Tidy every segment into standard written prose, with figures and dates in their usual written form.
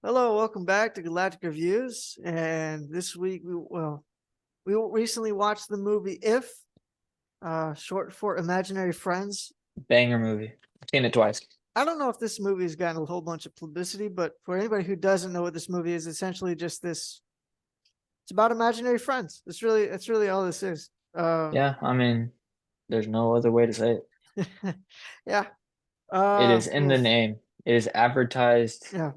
Hello, welcome back to Galactic Reviews. And this week, we recently watched the movie If, short for Imaginary Friends. Banger movie. I've seen it twice. I don't know if this movie has gotten a whole bunch of publicity, but for anybody who doesn't know what this movie is, essentially just this. It's about imaginary friends. That's really all this is. Yeah, I mean, there's no other way to say it. Yeah. It is in the Oof. name. It is advertised Yeah.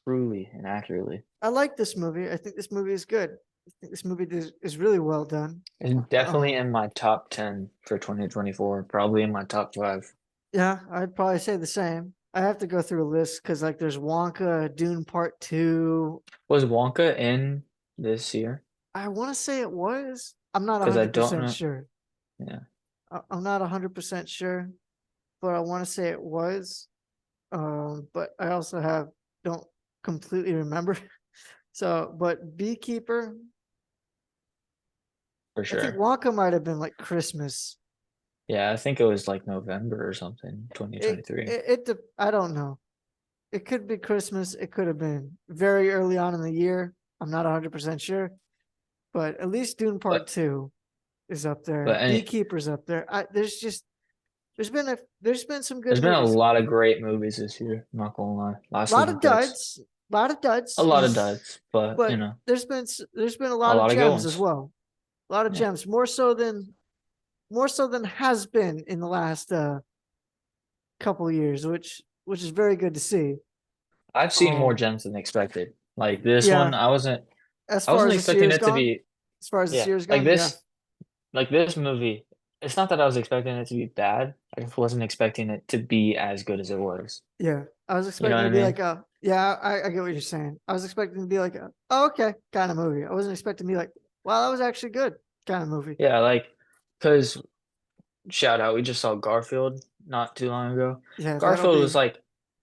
truly and accurately. I like this movie. I think this movie is good. I think this movie is really well done. It's definitely Um, in my top 10 for 2024, probably in my top 5. Yeah, I'd probably say the same. I have to go through a list because like there's Wonka, Dune Part Two. Was Wonka in this year? I want to say it was. I'm not Because I don't 100% know. sure. Yeah. I'm not 100% sure, but I want to say it was. But I also don't completely remember. So, but Beekeeper, For I think sure. Wonka might have been like Christmas. Yeah, I think it was like November or something, 2023. I don't know. It could be Christmas. It could have been very early on in the year. I'm not 100% sure. But at least Dune Part But Two is up there. but any Beekeeper's up there. There's been some good there's been a movies. lot of great movies this year, I'm not gonna lie. A Lots lot of of hits. duds, a lot of A duds, lot of duds, but but there's been a a lot of lot of good gems as ones. well. A lot of Yeah. gems, more so than has been in the last couple of years, which is very good to see. I've seen more Um, gems than expected. Like this one, yeah, I as far wasn't as this expecting year's it to gone, be, as far as this yeah, year's gone, yeah, like this movie. It's not that I was expecting it to be bad. I just wasn't expecting it to be as good as it was. yeah. I was You know expecting what to I be mean? like I get what you're saying. I was expecting to be like oh, okay, kind of movie. I wasn't expecting to be like, wow, that was actually good kind of movie. Yeah, like, because shout out, we just saw Garfield not too long ago. Yeah, that'll Garfield was be, like,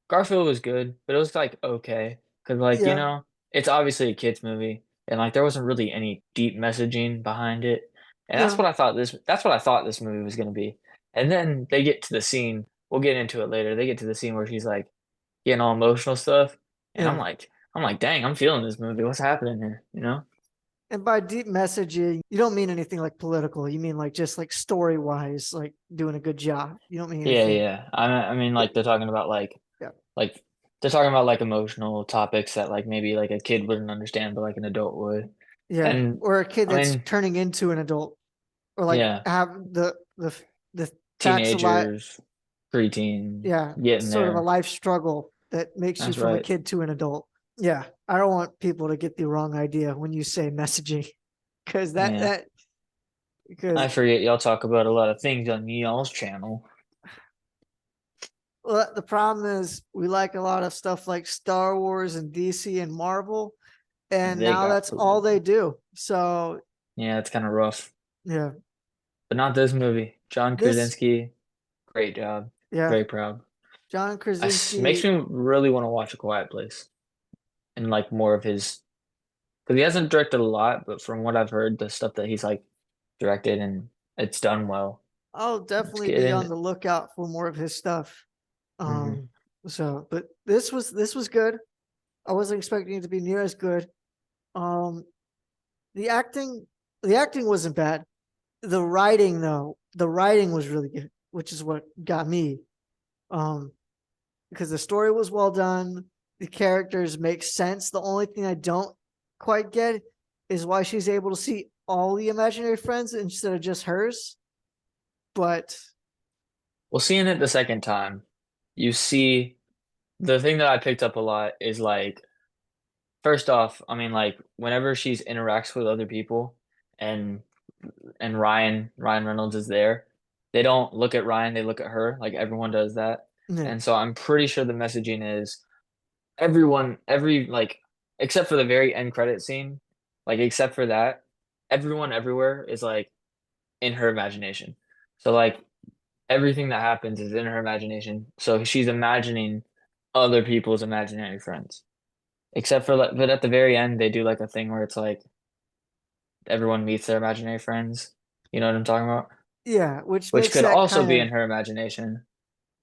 Garfield was good, but it was like okay, because like yeah, it's obviously a kids movie, and like there wasn't really any deep messaging behind it, and yeah, that's what I thought this movie was gonna be. And then they get to the scene. We'll get into it later. They get to the scene where she's like getting all emotional stuff, and yeah. I'm like, dang, I'm feeling this movie. What's happening here? You know? And by deep messaging, you don't mean anything like political. You mean like just like story wise, like doing a good job. You don't mean Yeah, anything. yeah. I mean, like they're talking about Yeah, like they're talking about like emotional topics that like maybe like a kid wouldn't understand, but like an adult would. yeah. And Or a kid I that's mean, turning into an adult, or like yeah, have the facts of life. teenagers, preteen, Yeah, getting sort of a there. life struggle that makes you That's from a right. kid to an adult. Yeah, I don't want people to get the wrong idea when you say messaging, because that Yeah. that because I forget y'all talk about a lot of things on y'all's channel. well, the problem is we like a lot of stuff like Star Wars and DC and Marvel, and They now got that's all polluted. they do. So Yeah, it's kind of rough. yeah, But not this movie. John this Krasinski, great job. yeah, Very proud. John Makes Krasinski. me really want to watch A Quiet Place and like more of his, because he hasn't directed a lot, but from what I've heard, the stuff that he's like directed and it's done well. I'll Let's definitely get be in. on the lookout for more of his stuff. Hmm. Um, but this was good. I wasn't expecting it to be near as good. Um, the acting, the acting wasn't bad. The writing, though, the writing was really good, which is what got me. Um, because the story was well done, the characters make sense. The only thing I don't quite get is why she's able to see all the imaginary friends instead of just hers. But Well, seeing it the second time, you see the thing that I picked up a lot is like, first off, I mean, like whenever she's interacts with other people and Ryan Reynolds is there, they don't look at Ryan, they look at her. Like everyone does that. yeah, And so I'm pretty sure the messaging is every like except for the very end credit scene, like except for that, everyone everywhere is like in her imagination. So like everything that happens is in her imagination. So she's imagining other people's imaginary friends. Except for like, but at the very end, they do like a thing where it's like everyone meets their imaginary friends. You know what I'm talking about? yeah, which Which makes could that also kind be in of her imagination,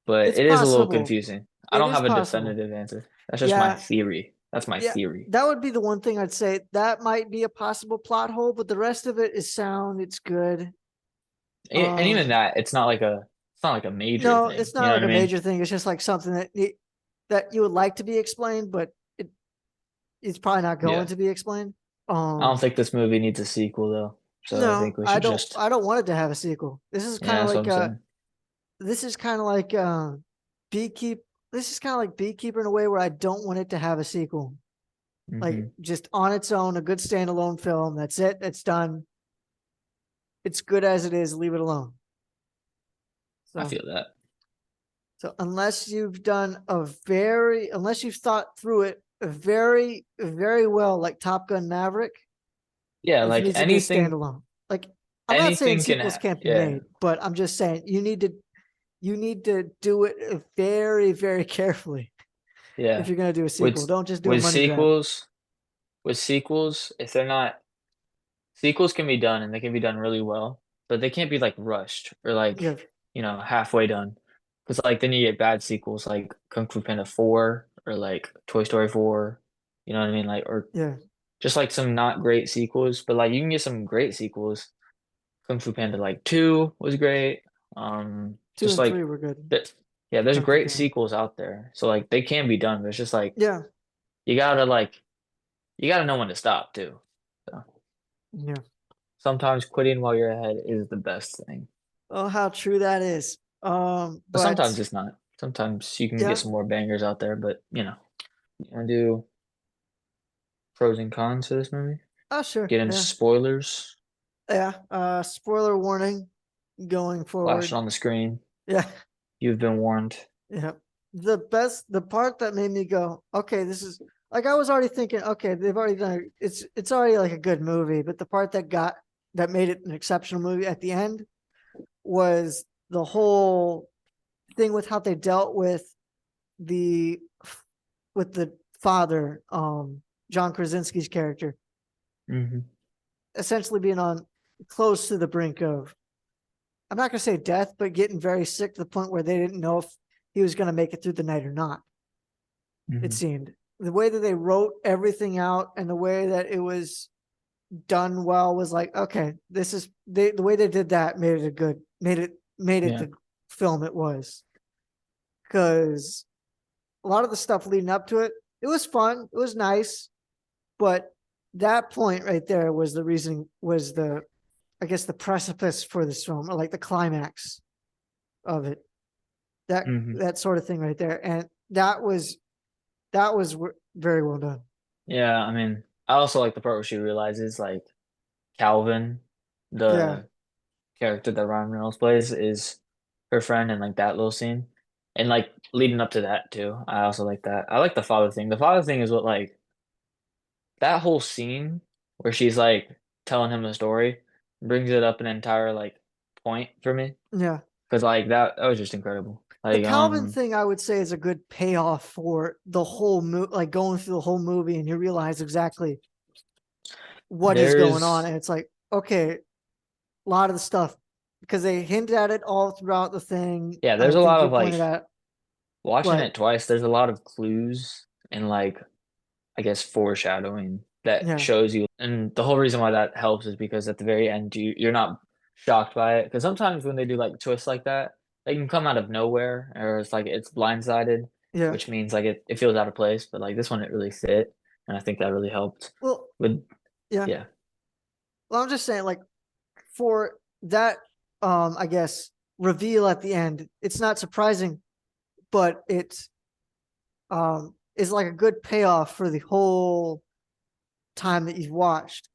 but it's it is a little possible. confusing. I it don't is have a possible. definitive answer. That's just my Yeah, theory. That's my yeah. theory. That would be the one thing I'd say. That might be a possible plot hole, but the rest of it is sound. It's good. And even Um, that, it's not like a major no, thing. it's You not know like what I a mean? major thing. It's just like something that you would like to be explained, but it's probably not going Yeah. to be explained. I don't Um, think this movie needs a sequel though. So I no, think we should just, I don't want it to have a sequel. yeah, that's what I'm saying. This is kind of like beekeep. This is kind of like Beekeeper in a way where I don't want it to have a sequel. Like Hmm. just on its own, a good standalone film. That's it. It's done. It's good as it is. Leave it alone. I So feel that. so unless you've thought through it very well, like Top Gun Maverick, Yeah, this like needs to be a standalone. Like I'm not saying anything can, sequels can't be yeah, made, but I'm just saying you need to do it very carefully if yeah. you're gonna do a sequel. With Don't just do a with money grab. sequels, with sequels, if they're not sequels can be done and they can be done really well, but they can't be like rushed or Yeah, like, halfway done. Because like then you get bad sequels like Kung Fu Panda 4 or like Toy Story 4. You know what I mean? Like or yeah. just like some not great sequels, but like you can get some great sequels. Kung Fu Panda like 2 was great. Two Just and three like were good. that, yeah, there's Kung Fu great Panda. sequels out there. So like they can be done, but it's just like Yeah, you gotta like you gotta know when to stop too. So yeah. sometimes quitting while you're ahead is the best thing. Oh, how true that is. But But sometimes it's not. Sometimes you can get yeah. some more bangers out there, but you wanna do pros and cons to this movie? Oh, sure. Get into Yeah, spoilers, yeah. Spoiler warning going flash it forward. on the screen. Yeah, You've been warned. yeah. The part that made me go, okay, this is like I was already thinking, okay, they've already done it. It's already like a good movie, but the part that made it an exceptional movie at the end was the whole thing with how they dealt the with the father, John Krasinski's character, Hmm. essentially being on close to the brink of, I'm not going to say death, but getting very sick to the point where they didn't know if he was going to make it through the night or not. It Hmm. seemed the way that they wrote everything out and the way that it was done well was like, okay, the way they did that made it a good, made it Yeah. the film it was. Because a lot of the stuff leading up to it, it was fun, it was nice, but that point right there was the reason, was the, I guess, the precipice for this film, or like the climax of it. Hmm. That sort of thing right there, and that was very well done. Yeah, I mean, I also like the part where she realizes like Calvin, Yeah, the character that Ryan Reynolds plays, is her friend, and like that little scene. And like leading up to that too. I also like that. I like the father thing. The father thing is what like that whole scene where she's like telling him a story brings it up an entire like point for me. yeah. Because like that was just incredible. The Like Calvin thing, I would say, is a good payoff for the whole movie. Like going through the whole movie, and you realize exactly what is going on, there's and it's like, okay, a lot of the stuff, because they hinted at it all throughout the thing. yeah, I there's a think lot you of pointed like out, watching but it twice, there's a lot of clues and like I guess foreshadowing that yeah, shows you. And the whole reason why that helps is because at the very end you're not shocked by it. Because sometimes when they do like twists like that, they can come out of nowhere or it's like it's blindsided, yeah. which means like it feels out of place. But like this one it really fit. And I think that really helped Well, with yeah. yeah. Well, I'm just saying, like, for that, I guess, reveal at the end, it's not surprising, but it is like a good payoff for the whole time that you've watched,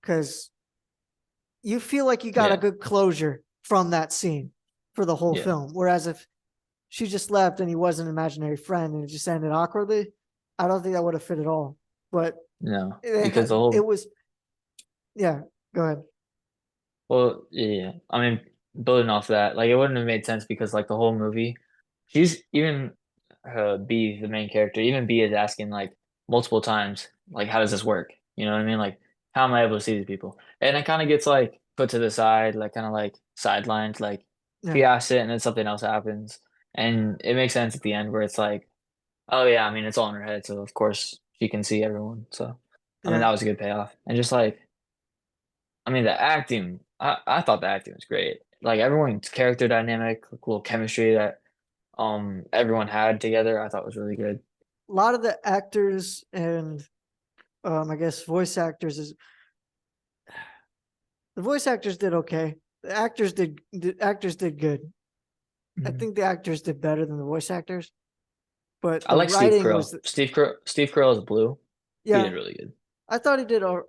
because you feel like you got a Yeah. good closure from that scene for the whole Yeah. film. Whereas if she just left and he was an imaginary friend and it just ended awkwardly, I don't think that would have fit at all. But No. Because the it whole was, yeah. Go ahead. well, yeah. I mean, building off that, like it wouldn't have made sense because like the whole movie, she's even B, the main character, even B is asking like multiple times, like, how does this work? You know what I mean? Like, how am I able to see these people? And it kind of gets like put to the side, like kind of like sidelined. Like Yeah. she asks it and then something else happens. And it makes sense at the end where it's like, oh yeah, I mean it's all in her head, so of course she can see everyone. So I mean Yeah. that was a good payoff. And just like I mean the acting, I thought the acting was great. Like everyone's character dynamic, like little chemistry that everyone had together, I thought was really good. A lot of the actors and I guess voice actors is the voice actors did okay. The actors did good. I Mhm. think the actors did better than the voice actors, but I the like Steve writing Carell. was Steve Carell is Blue. He yeah. did really good. I thought he did all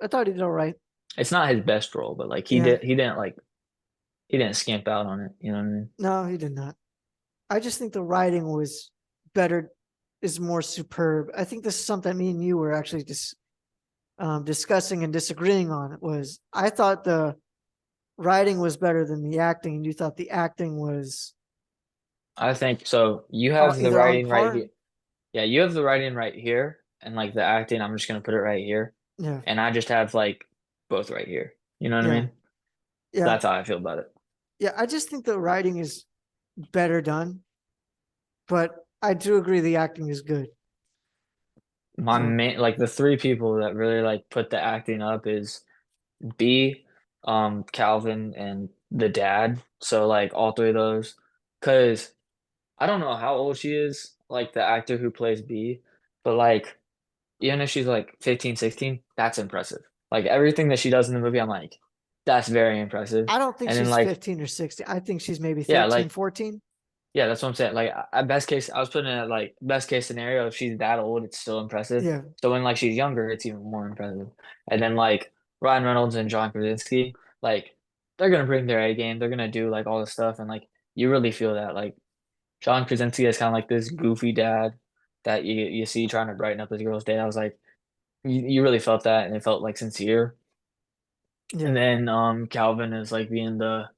right. It's not his best role, but like Yeah. he didn't scamp out on it. You know what I mean? No, he did not. I just think the writing was better, is more superb. I think this is something me and you were actually just discussing and disagreeing on. Was I thought the writing was better than the acting, and you thought the acting was I think so. You have the either on writing right par. here. Yeah, you have the writing right here, and like the acting, I'm just gonna put it right here, Yeah, and I just have like both right here. You know what I yeah, mean? yeah, That's how I feel about it. yeah. I just think the writing is better done, but I do agree the acting is good. My So main like the three people that really like put the acting up is B, Calvin, and the dad. So like all three of those, because I don't know how old she is, like the actor who plays B, but like even if she's like 15, 16, that's impressive. Like everything that she does in the movie, I'm like, that's very impressive. I don't think And then she's like, 15 or 16. I think she's maybe yeah, 13, like 14. yeah, that's what I'm saying. Like at best case, I was putting it at like best case scenario. If she's that old, it's still impressive. Yeah, So when like she's younger, it's even more impressive. And then like Ryan Reynolds and John Krasinski, like they're gonna bring their A game. They're gonna do like all this stuff, and like you really feel that. Like John Krasinski is kind of like this goofy dad that you see trying to brighten up his girl's day. I was like, you really felt that, and it felt like sincere. And yeah, then Calvin is like being the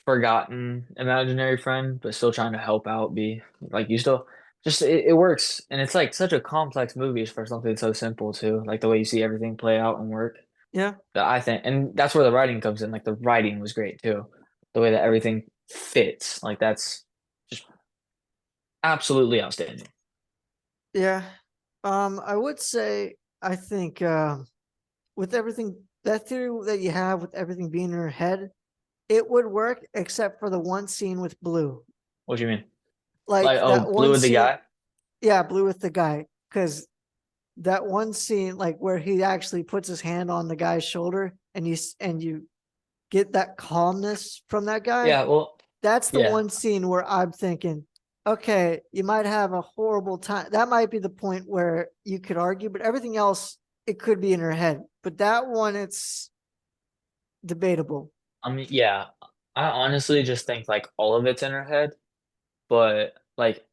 forgotten imaginary friend, but still trying to help out B. Like you still just it works. And it's like such a complex movie for something so simple too. Like the way you see everything play out and work. yeah, That I think and that's where the writing comes in. Like the writing was great too. The way that everything fits. Like that's just absolutely outstanding. yeah. I would say I think with everything that theory that you have with everything being in her head, it would work except for the one scene with Blue. What do you mean? Like, Like oh, that Blue one with the scene, guy? yeah, Blue with the guy, because that one scene, like where he actually puts his hand on the guy's shoulder, and you get that calmness from that guy. Yeah, well, That's the yeah. one scene where I'm thinking, okay, you might have a horrible time. That might be the point where you could argue, but everything else, it could be in her head. But that one, it's debatable. I mean, yeah. I honestly just think like all of it's in her head. But like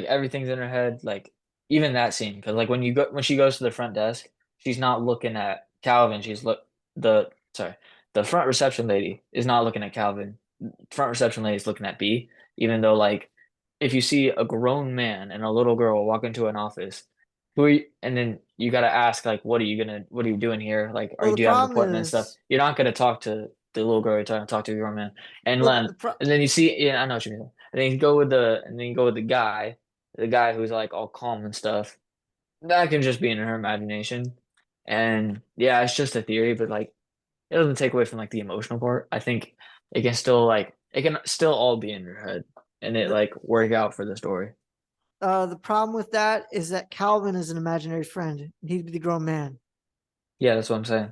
everything's in her head, like even that scene, because like when she goes to the front desk, she's not looking at Calvin. She's look the sorry, the front reception lady is not looking at Calvin. Front reception lady is looking at B. Even though like if you see a grown man and a little girl walk into an office, who are you, and then you got to ask like what are you doing here? Like Well, the do you have an problem appointment and stuff? is, You're not gonna talk to the little girl. You're trying to talk to the grown man. And well, then and then you see, yeah, I know what you mean. And then you go with the guy who's like all calm and stuff. That can just be in her imagination. And yeah, it's just a theory, but like it doesn't take away from like the emotional part. I think it can still all be in your head and it the like work out for the story. the problem with that is that Calvin is an imaginary friend. He'd be the grown man. Yeah, that's what I'm saying.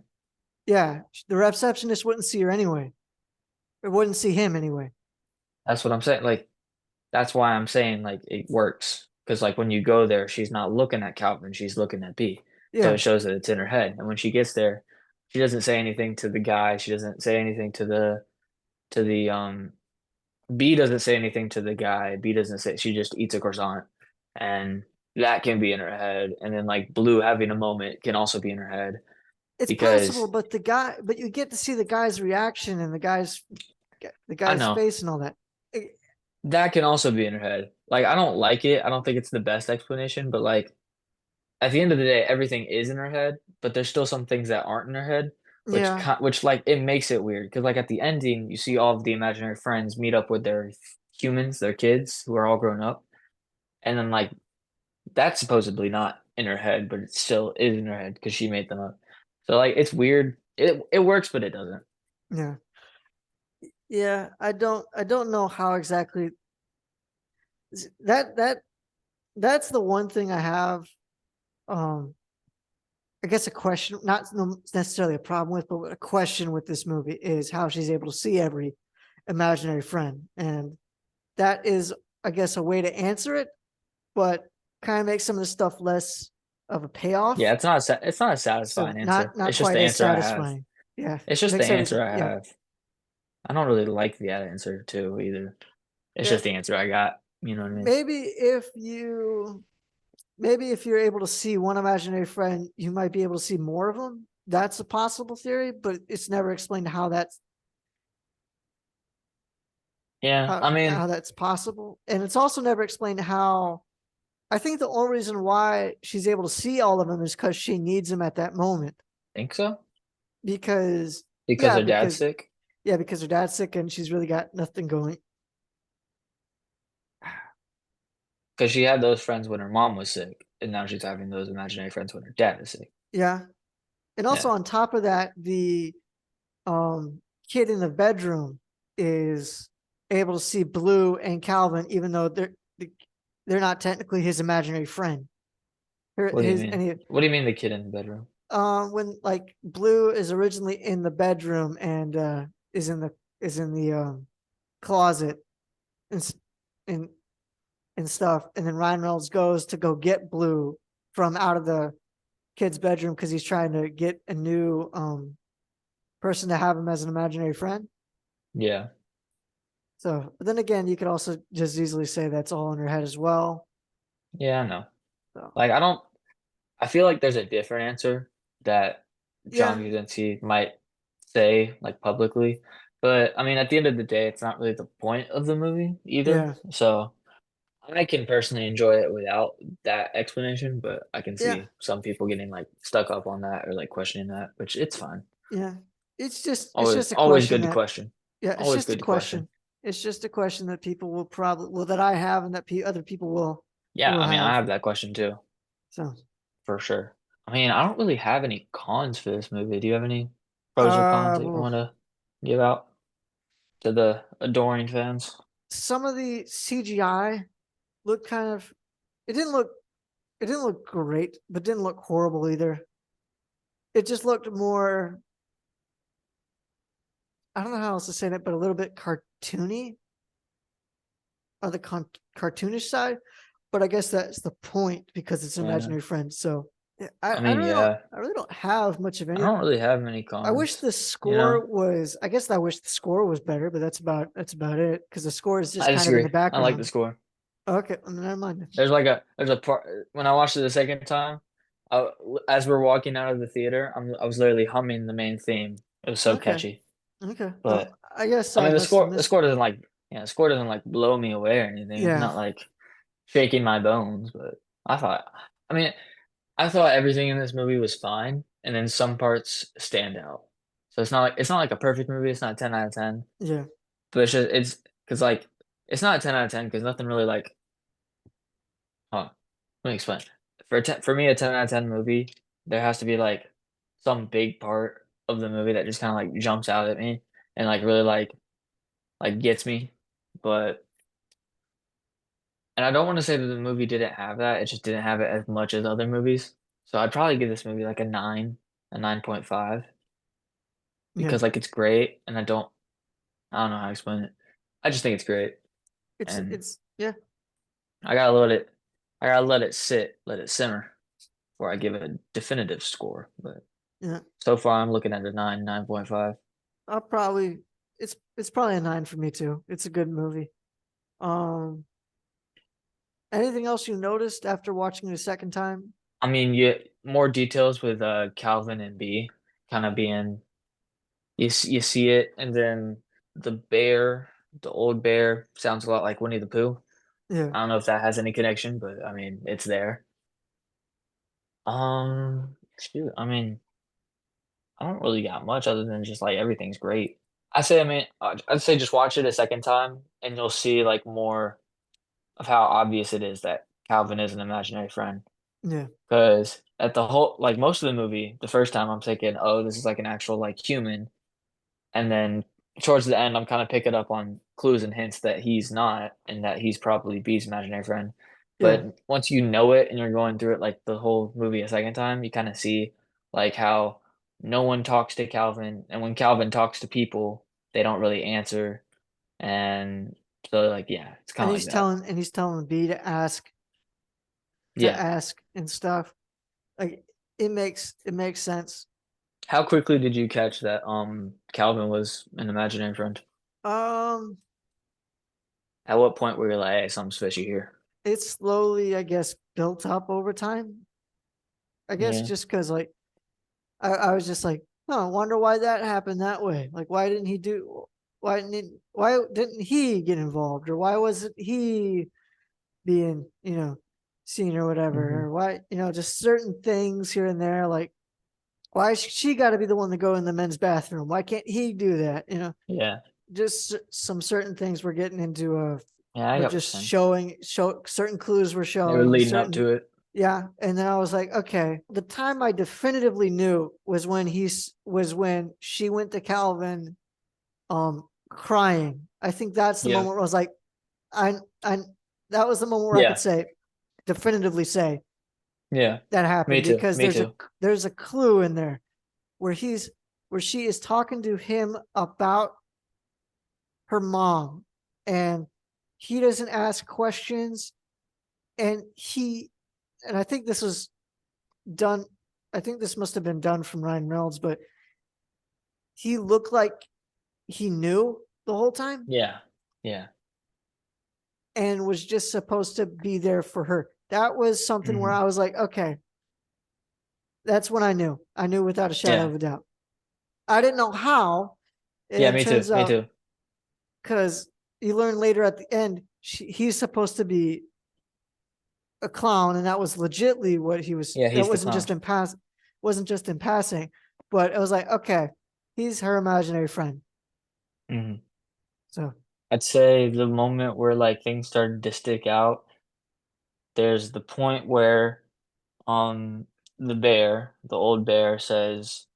Yeah, the receptionist wouldn't see her anyway. Or wouldn't see him anyway. That's what I'm saying. Like that's why I'm saying like it works. Because like when you go there, she's not looking at Calvin, she's looking at B. So Yeah, it shows that it's in her head. And when she gets there, she doesn't say anything to the guy. She doesn't say anything to the B doesn't say anything to the guy. B doesn't say she just eats a croissant. And that can be in her head. And then like Blue having a moment can also be in her head it's possible, because but you get to see the guy's reaction and the I guy's know face and all that. that can also be in her head. Like I don't like it. I don't think it's the best explanation, but like at the end of the day, everything is in her head, but there's still some things that aren't in her head, Yeah, which like it makes it weird because like at the ending, you see all of the imaginary friends meet up with their humans, they're kids who are all grown up, and then like that's supposedly not in her head, but it still is in her head because she made them up. So like it's weird. It works, but it doesn't. Yeah. Yeah, I don't know how exactly that that's the one thing I have um I guess a question, not necessarily a problem with, but a question with this movie is how she's able to see every imaginary friend. And that is, I guess, a way to answer it, but kind of makes some of the stuff less of a Yeah, payoff. it's not a So satisfying answer. not It's just quite the as answer I have. satisfying. Yeah. It's just the Makes everything. answer I Yeah. have. I don't really like the answer too either. It's Yeah. just the answer I got. You know what I mean? Maybe if you're able to see one imaginary friend, you might be able to see more of them. That's a possible theory, but it's never explained Yeah, I mean, how that's possible. And it's also never explained how I think the only reason why she's able to see all of them is because she needs them at that moment. think so. Because Because yeah, her dad's because sick. because her dad's sick and she's really got nothing going. Because she had those friends when her mom was sick, and now she's having those imaginary friends when her dad is sick. Yeah. And also Yeah, on top of that, the um kid in the bedroom is able to see Blue and Calvin, even though they're not technically his imaginary friend. Her, what do you his mean? and he, What do you mean the kid in the bedroom? when like Blue is originally in the bedroom and is in the closet and and and stuff, and then Ryan Reynolds goes to go get Blue from out of the kid's bedroom because he's trying to get a new person to have him as an imaginary friend. Yeah, So, but then again, you could also just easily say that's all in her head as well. yeah, I know. So, Like I don't. I feel like there's a different answer that John yeah, Krasinski might say like publicly, but I mean, at the end of the day, it's not really the point of the movie either. yeah, So I can personally enjoy it without that explanation, but I can yeah, see some people getting like stuck up on that or like questioning that, which it's fine. yeah. It's Always, just a always question good to that question. yeah, it's Always just a good to question. question. It's just a question that people will probably well that I have and that other people Yeah, will I mean, I have. have that question too, So, for sure. I mean, I don't really have any cons for this movie. Do you have any pros or cons that you well, want to give out to the adoring fans? some of the CGI looked kind of it didn't look great, but didn't look horrible either. It just looked more I don't know how else to say that, but a little bit cartoony on the cartoonish side. But I guess that's the point because it's an Yeah, imaginary friend. So yeah, I mean, yeah, I really don't have much of I any. don't really have many I wish cons. the You know, score was. I guess I wish the score was better, but that's about it. Because the score is just I kind of in disagree. the I like the background. score. Okay, well, never mind. There's a part when I watched it the second time. I, as we're walking out of the theater, I was literally humming the main theme. It was so Okay, catchy. okay. Well, But I guess I I mean, must have the missed it. score doesn't like, yeah, the score doesn't like blow me away or anything. It's Yeah, not like shaking my bones. But I thought, I mean, I thought everything in this movie was fine, and then some parts stand out. So it's not like a perfect movie. It's not a 10 out of 10, yeah, but it's because like it's not a 10 out of 10 because nothing really like. Huh, let me explain. For me, a 10 out of 10 movie, there has to be like some big part of the movie that just kind of like jumps out at me and like really like gets me. But and I don't want to say that the movie didn't have that. It just didn't have it as much as other movies. So I'd probably give this movie like a 9, a 9.5 yeah. because like it's great and I don't know how to explain it. I just think it's great and It's yeah, I gotta let it I gotta let it sit, let it simmer before I give it a definitive score. But yeah. so far I'm looking at a 9, 9.5. I'll probably it's probably a 9 for me too. It's a good movie. Um, anything else you noticed after watching it a second time? I mean, you more details with Calvin and B kind of being you see it, and then the bear, the old bear, sounds a lot like Winnie the Pooh. Yeah, I don't know if that has any connection, but I mean, it's there. Shoot, I mean, I don't really got much other than just like everything's great. I'd say just watch it a second time, and you'll see like more of how obvious it is that Calvin is an imaginary friend. Yeah. Because at the whole, like most of the movie, the first time I'm thinking, oh, this is like an actual like human, and then towards the end, I'm kind of picking up on clues and hints that he's not, and that he's probably B's imaginary friend. Yeah. But once you know it and you're going through it like the whole movie a second time, you kind of see like how no one talks to Calvin, and when Calvin talks to people, they don't really answer, and so like yeah, it's kind And of like that. he's telling B to Yeah. ask and stuff. Like it makes sense. How quickly did you catch that Calvin was an imaginary friend? Um, At what point were you like, hey, something's fishy here? it's slowly, I guess, built up over time. I guess Yeah. just because like I was just like, oh, I wonder why that happened that way. Like why didn't he get involved? Or why wasn't he being, seen or whatever? Hmm. Or why, just certain things here and there, like why she got to be the one to go in the men's bathroom? Why can't he do that? Yeah. Just some certain things we're getting into Yeah, I we're get what you're just saying. show certain clues we're They were showing leading up certain. to it. Yeah, and then I was like, okay, the time I definitively knew was when she went to Calvin crying. I think that's the Yeah. moment where I was like, I that was the moment where I could Yeah. say definitively say Yeah. that Me happened, too. because Me too. there's a clue in there where she is talking to him about her mom, and he doesn't ask questions, and I think this was done. I think this must have been done from Ryan Reynolds, but he looked like he knew the whole time Yeah. Yeah. and was just supposed to be there for her. That was something where Hmm. I was like, okay, that's when I knew. I knew without a shadow Yeah. of a doubt. I didn't know how. And Yeah, it me too. turns Me out too. because you learn later at the end, he's supposed to be a clown, and that was legitly what he was. Yeah, That he's the clown. wasn't just in passing, but it was like, okay, he's her imaginary friend. Hmm. So I'd say the moment where like things started to stick out, there's the point where um the old bear says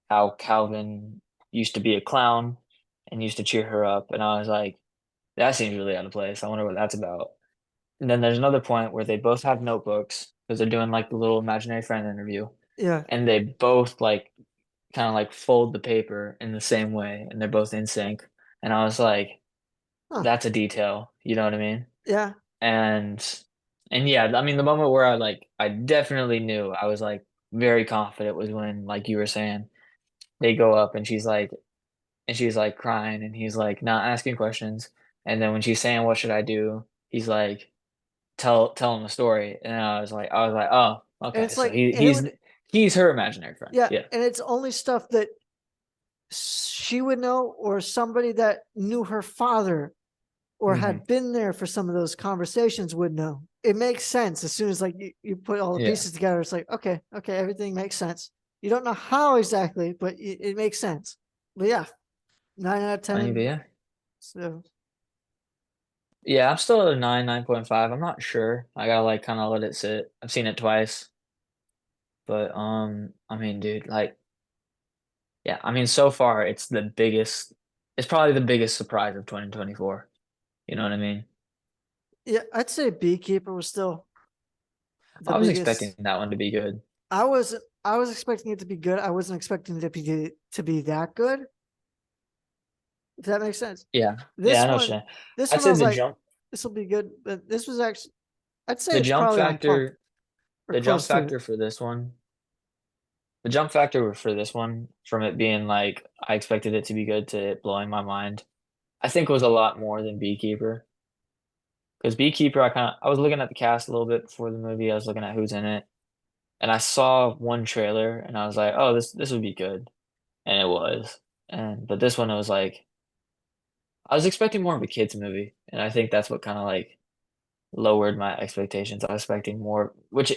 how Calvin used to be a clown and used to cheer her up, and I was like, that seems really out of place. I wonder what that's about. And then there's another point where they both have notebooks because they're doing like the little imaginary friend interview, yeah, and they both like kind of like fold the paper in the same way, and they're both in sync. And I was like, huh, that's a detail, you know what I mean? yeah, And yeah, I mean the moment where I definitely knew I was like very confident was when like you were saying they go up and she's like crying and he's like not asking questions. And then when she's saying what should I do, he's like tell him a story. And I was like, oh, and okay. it's So like, and he's her imaginary friend. yeah, Yeah. and it's only stuff that she would know, or somebody that knew her father or Hmm. had been there for some of those conversations would know. It makes sense as soon as like you put all the Yeah. pieces together. It's like, okay, everything makes sense. You don't know how exactly, but it makes sense. But yeah, 9 out of 10. Yeah. So Yeah, I'm still at a 9.5. I'm not sure. I gotta like kind of let it sit. I've seen it twice, but I mean, dude, like, yeah, I mean, so far it's probably the biggest surprise of 2024. You know what I mean? yeah, I'd say Beekeeper was still the I was expecting biggest. that one to be good. I was expecting it to be good. I wasn't expecting it to be that good. If that makes sense. Yeah, yeah, This I know what one, you're saying. this I'd one, I say was like, this will be good. But this was actually, I'd say the it's jump probably on par factor, or the jump close to it. factor for this one, the jump factor for this one, from it being like I expected it to be good to it blowing my mind, I think was a lot more than Beekeeper. Because Beekeeper, I was looking at the cast a little bit before the movie. I was looking at who's in it, and I saw one trailer, and I was like, "Oh, this would be good," and it was. And but this one, it was like I was expecting more of a kids movie, and I think that's what kind of like lowered my expectations. I was expecting more, which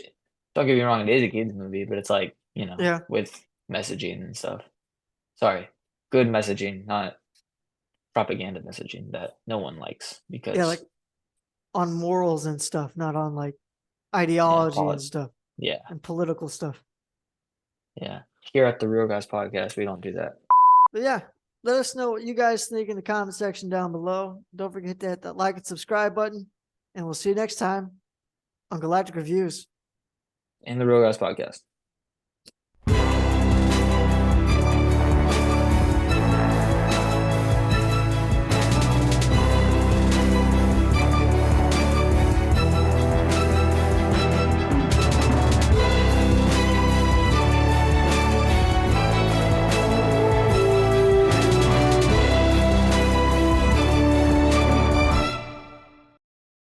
don't get me wrong, it is a kids movie, but it's like Yeah. with messaging and stuff. Sorry, good messaging, not. propaganda messaging that no one likes because Yeah, like on morals and stuff, not on like yeah, ideology and stuff yeah, and political stuff. yeah. Here at the Real Guys Podcast, we don't do that. But yeah, let us know what you guys think in the comment section down below. Don't forget to hit that like and subscribe button. And we'll see you next time on Galactic Reviews. In the Real Guys Podcast.